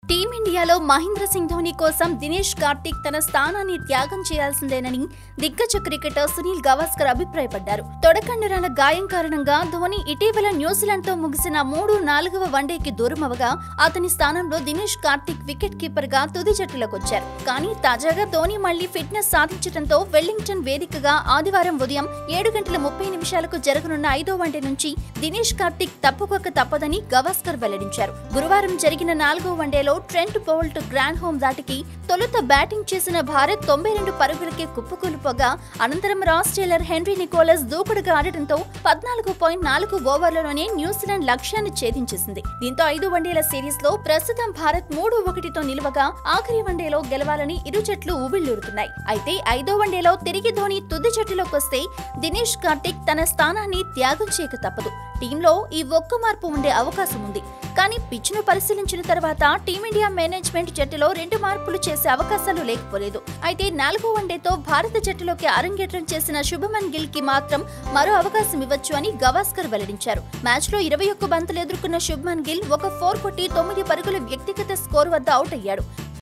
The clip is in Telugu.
టీమిండియాలో మహేంద్ర సింగ్ ధోని కోసం దినేష్ కార్తిక్ తన స్థానాన్ని త్యాగం చేయాల్సిందేనని దిగ్గజ క్రికెటర్ సునీల్ గవాస్కర్ అభిప్రాయపడ్డారు. తొడకండరాల గాయం కారణంగా ధోని ఇటీవల న్యూజిలాండ్తో ముగిసిన 3-4వ వన్డేకి దూరమవగా అతని స్థానంలో దినేష్ కార్తిక్ వికెట్ కీపర్ గా తుది జట్టులోకొచ్చారు. కానీ తాజాగా ధోని మళ్లీ ఫిట్నెస్ సాధించడంతో వెల్లింగ్టన్ వేదికగా ఆదివారం ఉదయం 7:30 జరగనున్న 5వ వన్డే నుంచి దినేష్ కార్తిక్ తప్పుకోక తప్పదని గవాస్కర్ వెల్లడించారు. గురువారం జరిగిన 4వ వన్డేలో ట్రెంట్ బౌల్ట్ గ్రాండ్ హోమ్ దాటికి తొలుత బ్యాటింగ్ చేసిన భారత్ 92 పరుగులకే కుప్పకూలిపోగా అనంతరం రాస్ టేలర్, హెన్రీ నికోలస్ దూకుడుగా ఆడటంతో 14.4 ఓవర్లలోనే న్యూజిలాండ్ లక్ష్యాన్ని ఛేదించేసింది. దీంతో 5 వన్డేల సిరీస్ లో ప్రస్తుతం భారత్ 3-1తో నిలువగా ఆఖరి వన్డేలో గెలవాలని ఇరు జట్లు ఊబిళ్లూరుతున్నాయి. అయితే 5వ వన్డేలో తిరిగి ధోని తుది జట్టులోకొస్తే దినేష్ కార్తిక్ తన స్థానాన్ని త్యాగం చేయక తప్పదు. టీంలో ఈ ఒక్క మార్పు ఉండే అవకాశం ఉంది. కానీ పిచ్ను పరిశీలించిన తర్వాత టీమిండియా మేనేజ్మెంట్ జట్టులో 2 మార్పులు చేసే అవకాశాలు లేకపోలేదు. అయితే 4వ వన్డేతో భారత జట్టులోకి అరంగేట్రం చేసిన శుభమన్ గిల్ కి మాత్రం మరో అవకాశం ఇవ్వచ్చు అని గవాస్కర్ వెల్లడించారు. మ్యాచ్ లో 21 బంతులు ఎదుర్కొన్న శుభమన్ గిల్ ఒక 4 కొట్టి 9 పరుగుల వ్యక్తిగత స్కోర్ వద్ద అవుట్ అయ్యాడు.